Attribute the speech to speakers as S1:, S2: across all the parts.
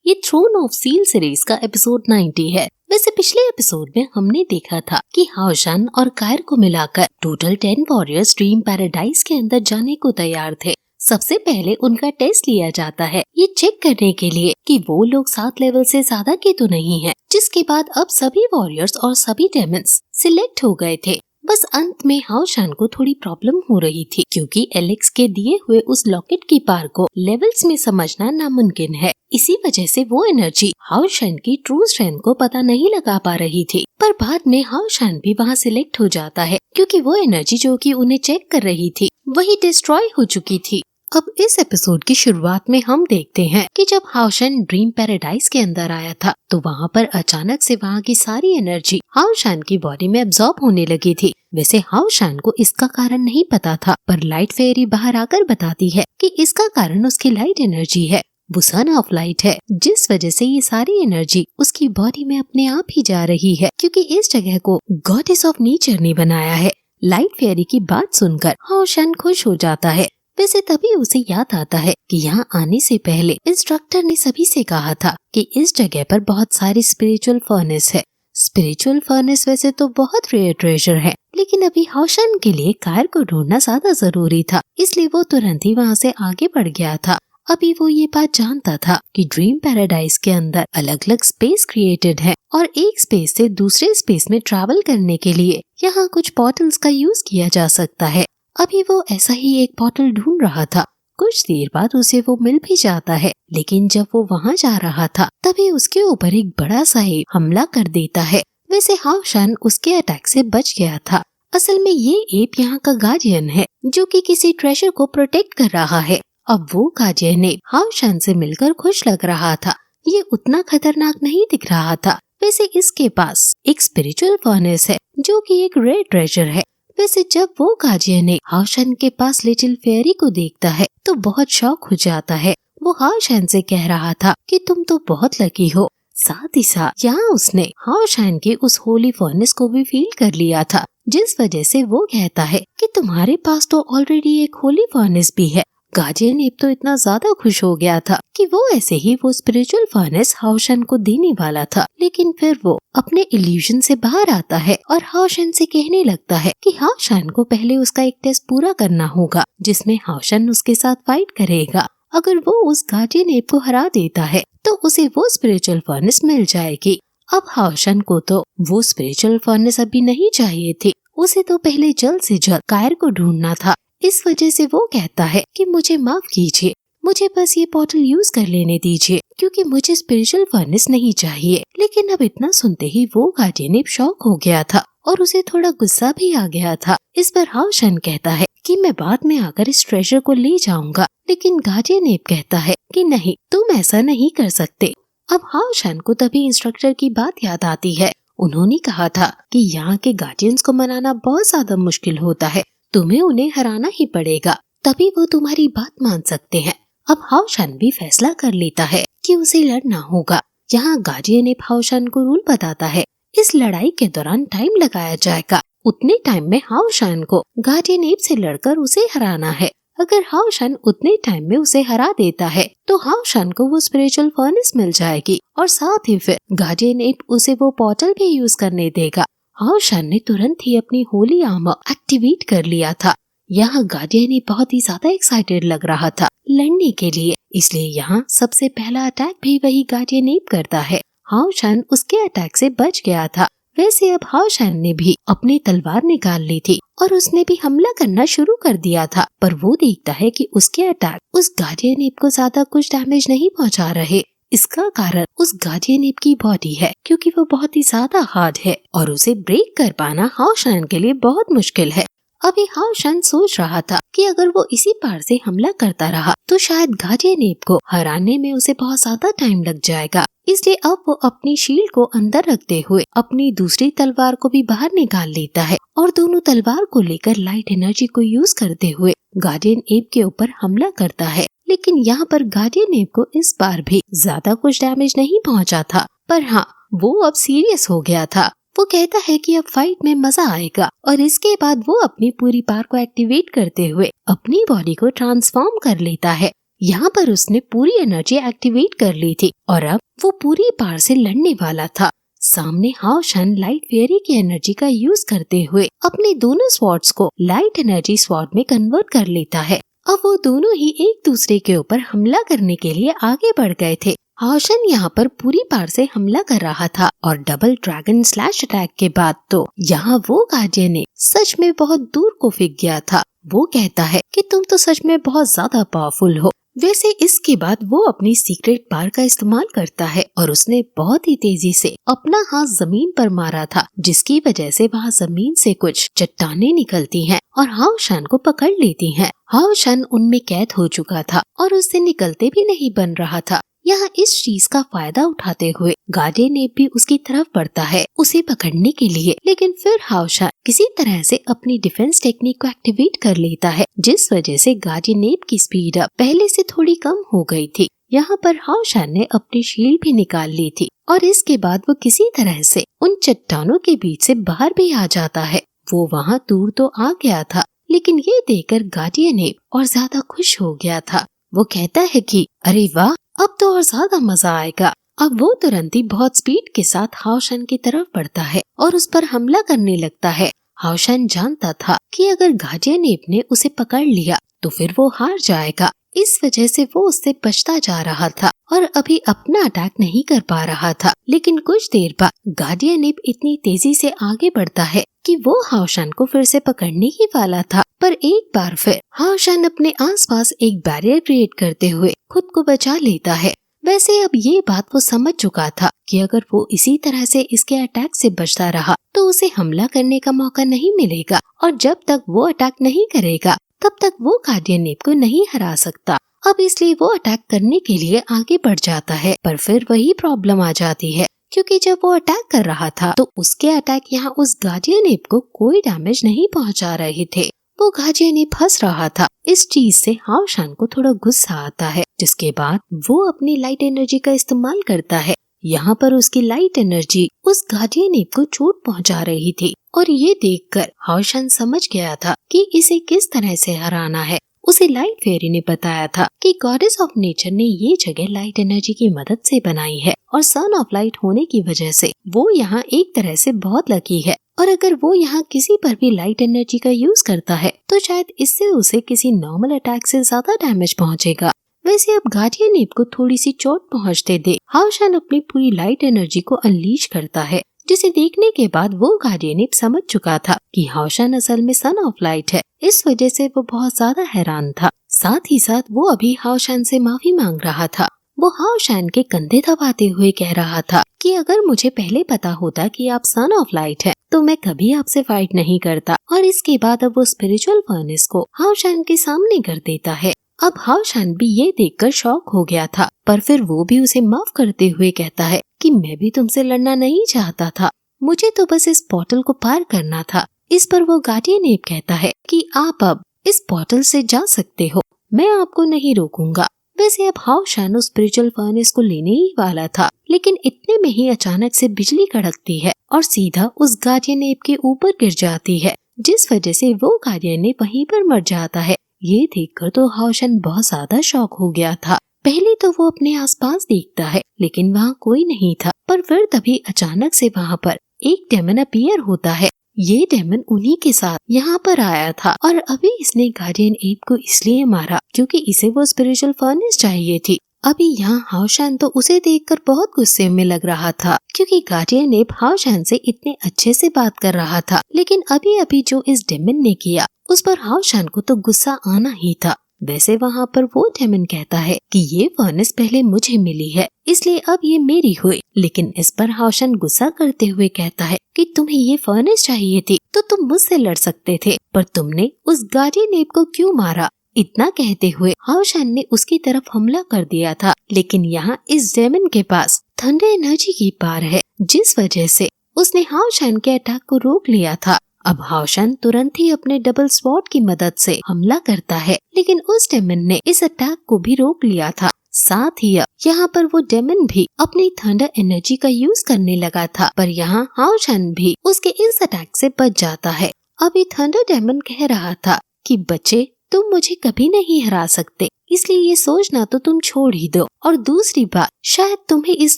S1: ये throne of steel series का episode 90 है। वैसे पिछले एपिसोड में हमने देखा था कि हाओशन और कायर को मिलाकर टोटल 10 वॉरियर्स ड्रीम पैराडाइज के अंदर जाने को तैयार थे। सबसे पहले उनका टेस्ट लिया जाता है, ये चेक करने के लिए कि वो लोग 7 लेवल से ज्यादा के तो नहीं है। जिसके बाद अब सभी वॉरियर्स और सभी डेमन्स सिलेक्ट हो गए थे। बस अंत में हाओशन को थोड़ी प्रॉब्लम हो रही थी, क्योंकि एलेक्स के दिए हुए उस लॉकेट की पार को लेवल्स में समझना नामुमकिन है। इसी वजह से वो एनर्जी हाओशन की ट्रू स्ट्रेंथ को पता नहीं लगा पा रही थी। पर बाद में हाओशन भी वहाँ सिलेक्ट हो जाता है, क्योंकि वो एनर्जी जो कि उन्हें चेक कर रही थी वही डिस्ट्रॉय हो चुकी थी। अब इस एपिसोड की शुरुआत में हम देखते हैं कि जब हाओशन ड्रीम पैराडाइज के अंदर आया था तो वहाँ पर अचानक से वहाँ की सारी एनर्जी हाओशन की बॉडी में एब्जॉर्ब होने लगी थी। वैसे हाओशन को इसका कारण नहीं पता था, पर लाइट फेयरी बाहर आकर बताती है कि इसका कारण उसकी लाइट एनर्जी है, वो सन ऑफ लाइट है, जिस वजह से ये सारी एनर्जी उसकी बॉडी में अपने आप ही जा रही है, क्योंकि इस जगह को गॉडेस ऑफ नेचर ने बनाया है। लाइट फेयरी की बात सुनकर हाओशन खुश हो जाता है। वैसे तभी उसे याद आता है कि यहाँ आने से पहले इंस्ट्रक्टर ने सभी से कहा था कि इस जगह पर बहुत सारी स्पिरिचुअल फर्नेस है। स्पिरिचुअल फर्नेस वैसे तो बहुत रेयर ट्रेजर है, लेकिन अभी हाओशन के लिए कायर को ढूंढना ज्यादा जरूरी था, इसलिए वो तुरंत ही वहाँ से आगे बढ़ गया था। अभी वो ये बात जानता था कि ड्रीम पैराडाइज के अंदर अलग अलग स्पेस क्रिएटेड है और एक स्पेस से दूसरे स्पेस में ट्रैवल करने के लिए यहाँ कुछ पोर्टल्स का यूज किया जा सकता है। अभी वो ऐसा ही एक पोर्टल ढूंढ रहा था। कुछ देर बाद उसे वो मिल भी जाता है, लेकिन जब वो वहाँ जा रहा था तभी उसके ऊपर एक बड़ा सा एप हमला कर देता है। वैसे हाओशन उसके अटैक से बच गया था। असल में ये एप यहाँ का गार्डियन है, जो कि किसी ट्रेजर को प्रोटेक्ट कर रहा है। अब वो गार्डियन एप हाओशन से मिलकर खुश लग रहा था। ये उतना खतरनाक नहीं दिख रहा था। वैसे इसके पास एक स्पिरिचुअल फर्नेस है, जो कि एक रेयर ट्रेजर है। वैसे जब वो गार्डियन हाओशन के पास लिटिल फेयरी को देखता है तो बहुत शॉक हो जाता है। वो हाओशन से कह रहा था कि तुम तो बहुत लकी हो। साथ ही साथ यहाँ उसने हाओशन के उस होली फर्नेस को भी फील कर लिया था, जिस वजह से वो कहता है कि तुम्हारे पास तो ऑलरेडी एक होली फर्नेस भी है। गार्डियन एप तो इतना ज्यादा खुश हो गया था कि वो ऐसे ही वो स्पिरिचुअल फर्नेस हाओशन को देने वाला था, लेकिन फिर वो अपने इल्यूजन से बाहर आता है और हाओशन से कहने लगता है कि हाओशन को पहले उसका एक टेस्ट पूरा करना होगा, जिसमें हाओशन उसके साथ फाइट करेगा। अगर वो उस गार्डियन एप को हरा देता है तो उसे वो स्पिरिचुअल फर्नेस मिल जाएगी। अब हाओशन को तो वो स्पिरिचुअल फर्नेस अभी नहीं चाहिए थी, उसे तो पहले जल्द से जल्द कायर को ढूंढना था। इस वजह से वो कहता है कि मुझे माफ कीजिए, मुझे बस ये पोर्टल यूज कर लेने दीजिए, क्योंकि मुझे स्पिरिचुअल फर्नेस नहीं चाहिए। लेकिन अब इतना सुनते ही वो गार्डियन शॉक हो गया था और उसे थोड़ा गुस्सा भी आ गया था। इस पर हाओशन कहता है कि मैं बाद में आकर इस ट्रेजर को ले जाऊंगा, लेकिन गार्डियन कहता है कि नहीं, तुम ऐसा नहीं कर सकते। अब हाओशन को तभी इंस्ट्रक्टर की बात याद आती है। उन्होंने कहा था कि यहाँ के गार्डियंस को मनाना बहुत ज्यादा मुश्किल होता है, तुम्हें उन्हें हराना ही पड़ेगा, तभी वो तुम्हारी बात मान सकते हैं। अब हाओशन भी फैसला कर लेता है कि उसे लड़ना होगा। यहाँ गार्डियन एप हाओशन को रूल बताता है, इस लड़ाई के दौरान टाइम लगाया जाएगा। उतने टाइम में हाओशन को गार्डियन एप से लड़कर उसे हराना है। अगर हाओशन उतने टाइम में उसे हरा देता है तो हाओशन को वो स्पिरिचुअल फर्नेस मिल जाएगी और साथ ही फिर गार्डियन एप उसे वो पोर्टल भी यूज करने देगा। हाओशन ने तुरंत ही अपनी होली आर्मर एक्टिवेट कर लिया था। यहाँ गार्डियन बहुत ही ज्यादा एक्साइटेड लग रहा था लड़ने के लिए, इसलिए यहाँ सबसे पहला अटैक भी वही गार्डियन एप करता है। हाओशन उसके अटैक से बच गया था। वैसे अब हाओशन ने भी अपनी तलवार निकाल ली थी और उसने भी हमला करना शुरू कर दिया था, पर वो देखता है कि उसके अटैक उस गार्डियन एप को ज्यादा कुछ डैमेज नहीं पहुंचा रहे। इसका कारण उस गार्डियन एप की बॉडी है, क्योंकि वो बहुत ही ज्यादा हार्ड है और उसे ब्रेक कर पाना हाओशन के लिए बहुत मुश्किल है। अभी हाओशन सोच रहा था कि अगर वो इसी पार से हमला करता रहा तो शायद गार्डियन एप को हराने में उसे बहुत ज्यादा टाइम लग जाएगा। इसलिए अब वो अपनी शील्ड को अंदर रखते हुए अपनी दूसरी तलवार को भी बाहर निकाल लेता है और दोनों तलवार को लेकर लाइट एनर्जी को यूज करते हुए गार्डियन एप के ऊपर हमला करता है। लेकिन यहाँ पर गार्डियन एप को इस बार भी ज्यादा कुछ डैमेज नहीं पहुँचा था, पर हाँ, वो अब सीरियस हो गया था। वो कहता है कि अब फाइट में मजा आएगा और इसके बाद वो अपनी पूरी पावर को एक्टिवेट करते हुए अपनी बॉडी को ट्रांसफॉर्म कर लेता है। यहाँ पर उसने पूरी एनर्जी एक्टिवेट कर ली थी और अब वो पूरी पार से लड़ने वाला था। सामने हाओ शन लाइट फेयरी की एनर्जी का यूज करते हुए अपने दोनों स्वॉर्ड्स को लाइट एनर्जी स्वॉर्ड में कन्वर्ट कर लेता है। अब वो दोनों ही एक दूसरे के ऊपर हमला करने के लिए आगे बढ़ गए थे। हाओ शन यहाँ पर पूरी पार से हमला कर रहा था और डबल ड्रैगन स्लैश अटैक के बाद तो यहाँ वो गार्डियन ने सच में बहुत दूर को फेंक गया था। वो कहता है कि तुम तो सच में बहुत ज्यादा पावरफुल हो। वैसे इसके बाद वो अपनी सीक्रेट पावर का इस्तेमाल करता है और उसने बहुत ही तेजी से अपना हाथ जमीन पर मारा था, जिसकी वजह से वहाँ जमीन से कुछ चट्टानें निकलती हैं और हाओ शन को पकड़ लेती हैं। हाओ शन उनमें कैद हो चुका था और उससे निकलते भी नहीं बन रहा था। यहाँ इस चीज का फायदा उठाते हुए गार्डियन एप भी उसकी तरफ बढ़ता है उसे पकड़ने के लिए, लेकिन फिर हाओ शन किसी तरह से अपनी डिफेंस टेक्निक को एक्टिवेट कर लेता है, जिस वजह से गार्डियन एप की स्पीड अब पहले से थोड़ी कम हो गई थी। यहाँ पर हाओ शन ने अपनी शील्ड भी निकाल ली थी और इसके बाद वो किसी तरह से उन चट्टानों के बीच से बाहर भी आ जाता है। वो वहाँ दूर तो आ गया था, लेकिन ये देखकर गार्डियन एप और ज्यादा खुश हो गया था। वो कहता है कि अरे वाह, अब तो और ज्यादा मजा आएगा। अब वो तुरंत ही बहुत स्पीड के साथ हाओ शन की तरफ बढ़ता है और उस पर हमला करने लगता है। हाओ शन जानता था कि अगर गार्डियन एप ने उसे पकड़ लिया तो फिर वो हार जाएगा, इस वजह से वो उससे बचता जा रहा था और अभी अपना अटैक नहीं कर पा रहा था। लेकिन कुछ देर बाद गार्डियन एप इतनी तेजी से आगे बढ़ता है कि वो हाओ शन को फिर से पकड़ने ही वाला था, पर एक बार फिर हाओ शन अपने आसपास एक बैरियर क्रिएट करते हुए खुद को बचा लेता है। वैसे अब ये बात वो समझ चुका था कि अगर वो इसी तरह से इसके अटैक से बचता रहा तो उसे हमला करने का मौका नहीं मिलेगा और जब तक वो अटैक नहीं करेगा तब तक वो गार्डियन एप को नहीं हरा सकता। अब इसलिए वो अटैक करने के लिए आगे बढ़ जाता है, पर फिर वही प्रॉब्लम आ जाती है क्योंकि जब वो अटैक कर रहा था तो उसके अटैक यहाँ उस गार्डियन एप को कोई डैमेज नहीं पहुँचा रहे थे। वो गार्डियन एप हंस रहा था। इस चीज से हाओ शन को थोड़ा गुस्सा आता है, जिसके बाद वो अपनी लाइट एनर्जी का इस्तेमाल करता है। यहाँ पर उसकी लाइट एनर्जी उस गार्डियन एप को चोट पहुँचा रही थी और ये देखकर हाओ शन समझ गया था कि इसे किस तरह से हराना है। उसे लाइट फेरी ने बताया था कि गॉडेस ऑफ नेचर ने ये जगह लाइट एनर्जी की मदद से बनाई है और सन ऑफ लाइट होने की वजह से वो यहाँ एक तरह से बहुत लकी है और अगर वो यहाँ किसी पर भी लाइट एनर्जी का यूज करता है तो शायद इससे उसे किसी नॉर्मल अटैक से ज्यादा डैमेज पहुँचेगा। वैसे अब गार्डियन एप को थोड़ी सी चोट पहुँचते देख हाओ शन अपनी पूरी लाइट एनर्जी को अनलीश करता है, जिसे देखने के बाद वो गार्डियन एप समझ चुका था कि हाओ शन असल में सन ऑफ लाइट है। इस वजह से वो बहुत ज्यादा हैरान था। साथ ही साथ वो अभी हाओ शन से माफी मांग रहा था। वो हाओ शन के कंधे दबाते हुए कह रहा था कि अगर मुझे पहले पता होता कि आप सन ऑफ लाइट है तो मैं कभी आपसे फाइट नहीं करता। और इसके बाद अब वो स्पिरिचुअल फर्नेस को हाओ शन के सामने कर देता है। अब हाओ शन भी ये देखकर शॉक हो गया था, पर फिर वो भी उसे माफ करते हुए कहता है कि मैं भी तुमसे लड़ना नहीं चाहता था, मुझे तो बस इस पोर्टल को पार करना था। इस पर वो गार्डियन एप कहता है कि आप अब इस पोर्टल से जा सकते हो, मैं आपको नहीं रोकूंगा। वैसे अब हाओ शन उस स्पिरिचुअल फर्नेस को लेने ही वाला था, लेकिन इतने में ही अचानक से बिजली कड़कती है और सीधा उस गार्डियन एप के ऊपर गिर जाती है, जिस वजह से वो गार्डियन एप वहीं पर मर जाता है। ये देखकर तो हाओ शन बहुत ज्यादा शॉक हो गया था। पहले तो वो अपने आसपास देखता है लेकिन वहाँ कोई नहीं था, पर फिर तभी अचानक से वहाँ पर एक डेमन अपीयर होता है। ये डेमन उन्हीं के साथ यहाँ पर आया था और अभी इसने गार्डियन एप को इसलिए मारा क्योंकि इसे वो स्पिरिचुअल फर्नेस चाहिए थी। अभी यहाँ हाओ शन तो उसे देखकर बहुत गुस्से में लग रहा था क्योंकि गार्डियन एप हाओ शन से इतने अच्छे से बात कर रहा था, लेकिन अभी अभी जो इस डेमन ने किया उस पर हाओ शन को तो गुस्सा आना ही था। वैसे वहाँ पर वो डेमन कहता है कि ये फर्नेस पहले मुझे मिली है इसलिए अब ये मेरी हुई, लेकिन इस पर हाओ शन गुस्सा करते हुए कहता है कि तुम्हें ये फर्नेस चाहिए थी तो तुम मुझसे लड़ सकते थे, पर तुमने उस गार्डियन एप को क्यों मारा। इतना कहते हुए हाओ शन ने उसकी तरफ हमला कर दिया था, लेकिन यहाँ इस डेमन के पास थंडर एनर्जी की पावर है, जिस वजह से उसने हाओ शन के अटैक को रोक लिया था। अब हाओ शन तुरंत ही अपने डबल स्वॉर्ड की मदद से हमला करता है, लेकिन उस डेमन ने इस अटैक को भी रोक लिया था। साथ ही यहाँ पर वो डेमन भी अपनी थंडर एनर्जी का यूज करने लगा था, पर यहाँ हाओ शन भी उसके इस अटैक से बच जाता है। अभी थंडर डेमन कह रहा था कि बच्चे तुम मुझे कभी नहीं हरा सकते, इसलिए ये सोचना तो तुम छोड़ ही दो। और दूसरी बात, शायद तुम्हें इस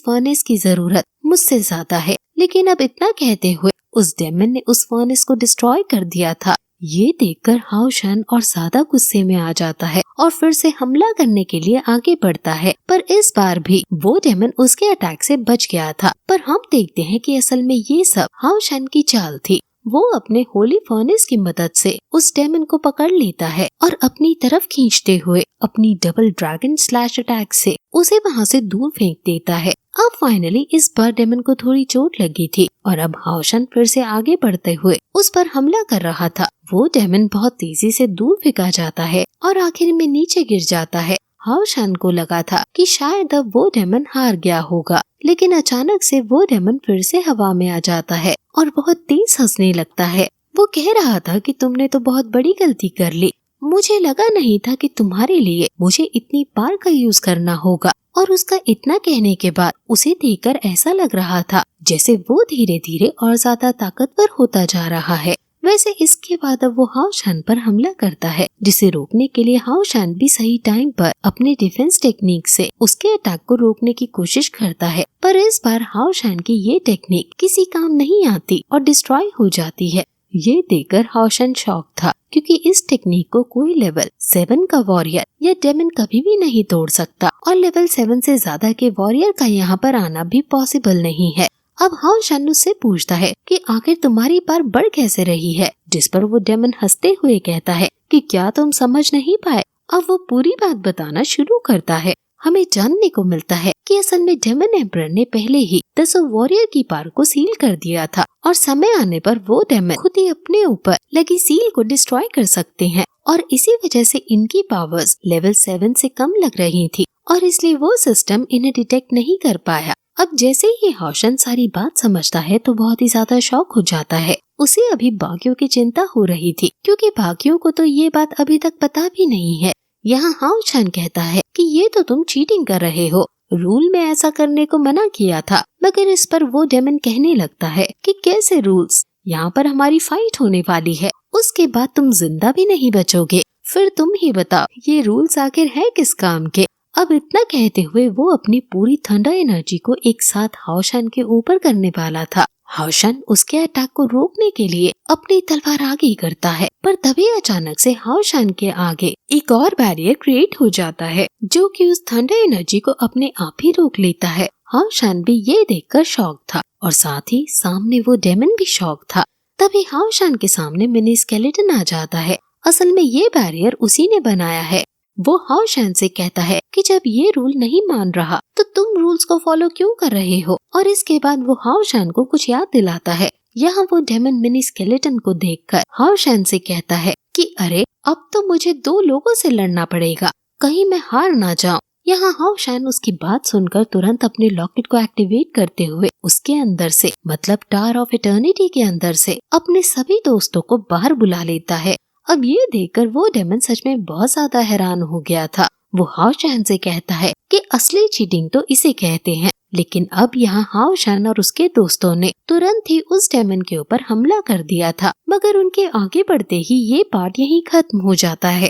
S1: फर्नेस की जरूरत मुझसे ज्यादा है। लेकिन अब इतना कहते हुए उस डेमन ने उस फर्नेस को डिस्ट्रॉय कर दिया था। ये देखकर हाओ शन और ज्यादा गुस्से में आ जाता है और फिर से हमला करने के लिए आगे बढ़ता है, पर इस बार भी वो डेमन उसके अटैक से बच गया था। पर हम देखते हैं कि असल में ये सब हाओ शन की चाल थी। वो अपने होली फर्नेस की मदद से उस डेमन को पकड़ लेता है और अपनी तरफ खींचते हुए अपनी डबल ड्रैगन स्लैश अटैक से उसे वहाँ से दूर फेंक देता है। अब फाइनली इस बार डेमन को थोड़ी चोट लगी थी और अब हाओ शन फिर से आगे बढ़ते हुए उस पर हमला कर रहा था। वो डेमन बहुत तेजी से दूर फेंका जाता है और आखिर में नीचे गिर जाता है। हाओ शन को लगा था कि शायद अब वो डेमन हार गया होगा, लेकिन अचानक से वो डेमन फिर से हवा में आ जाता है और बहुत तेज हंसने लगता है। वो कह रहा था कि तुमने तो बहुत बड़ी गलती कर ली, मुझे लगा नहीं था कि तुम्हारे लिए मुझे इतनी पावर का यूज करना होगा। और उसका इतना कहने के बाद उसे देखकर ऐसा लग रहा था जैसे वो धीरे धीरे और ज्यादा ताकतवर होता जा रहा है। वैसे इसके बाद अब वो हाओ शन पर हमला करता है, जिसे रोकने के लिए हाओ शन भी सही टाइम पर अपने डिफेंस टेक्निक से उसके अटैक को रोकने की कोशिश करता है। पर इस बार हाओ शन की ये टेक्निक किसी काम नहीं आती और डिस्ट्रॉय हो जाती है। ये देखकर हाओ शन शॉक था, क्योंकि इस टेक्निक को कोई लेवल 7 का वॉरियर या डेमन कभी भी नहीं तोड़ सकता और लेवल 7 से ज्यादा के वॉरियर का यहाँ पर आना भी पॉसिबल नहीं है। अब हाओ शन उससे पूछता है कि आखिर तुम्हारी पावर बढ़ कैसे रही है, जिस पर वो डेमन हंसते हुए कहता है कि क्या तुम समझ नहीं पाए। अब वो पूरी बात बताना शुरू करता है। हमें जानने को मिलता है कि असल में डेमन एम्परर ने पहले ही 10 वॉरियर की पावर को सील कर दिया था और समय आने पर वो डेमन खुद ही अपने ऊपर लगी सील को डिस्ट्रॉय कर सकते हैं और इसी वजह से इनकी पावर्स लेवल 7 से कम लग रही थी और इसलिए वो सिस्टम इन्हें डिटेक्ट नहीं कर पाया। अब जैसे ही हाओ शन सारी बात समझता है तो बहुत ही ज्यादा शॉक हो जाता है। उसे अभी बाकियों की चिंता हो रही थी, क्योंकि बाकियों को तो ये बात अभी तक पता भी नहीं है। यहाँ हाओ शन कहता है कि ये तो तुम चीटिंग कर रहे हो, रूल में ऐसा करने को मना किया था। मगर इस पर वो डेमन कहने लगता है कि कैसे रूल्स, यहाँ पर हमारी फाइट होने वाली है, उसके बाद तुम जिंदा भी नहीं बचोगे, फिर तुम ही बताओ ये रूल्स आखिर है किस काम के। अब इतना कहते हुए वो अपनी पूरी थंडर एनर्जी को एक साथ हाओ शन के ऊपर करने वाला था। हाओ शन उसके अटैक को रोकने के लिए अपनी तलवार आगे करता है, पर तभी अचानक से हाओ शन के आगे एक और बैरियर क्रिएट हो जाता है, जो कि उस थंडर एनर्जी को अपने आप ही रोक लेता है। हाओ शन भी ये देखकर शॉक था और साथ ही सामने वो डेमन भी शॉक था। तभी हाओ शन के सामने मिनी स्केलेटन आ जाता है। असल में ये बैरियर उसी ने बनाया है। वो हाओ शन से कहता है कि जब ये रूल नहीं मान रहा तो तुम रूल्स को फॉलो क्यों कर रहे हो। और इसके बाद वो हाओ शन को कुछ याद दिलाता है। यहाँ वो डेमन मिनी स्केलेटन को देखकर हाओ शन से कहता है कि अरे अब तो मुझे 2 लोगों से लड़ना पड़ेगा, कहीं मैं हार ना जाऊं। यहाँ हाओ शन उसकी बात सुनकर तुरंत अपने लॉकेट को एक्टिवेट करते हुए उसके अंदर से, मतलब टावर ऑफ इटर्निटी के अंदर से, अपने सभी दोस्तों को बाहर बुला लेता है। अब ये देखकर वो डेमन सच में बहुत ज्यादा हैरान हो गया था। वो हाओ शन से कहता है कि असली चीटिंग तो इसे कहते हैं। लेकिन अब यहाँ हाओ शन और उसके दोस्तों ने तुरंत ही उस डेमन के ऊपर हमला कर दिया था, मगर उनके आगे बढ़ते ही ये पार्ट यहीं खत्म हो जाता है।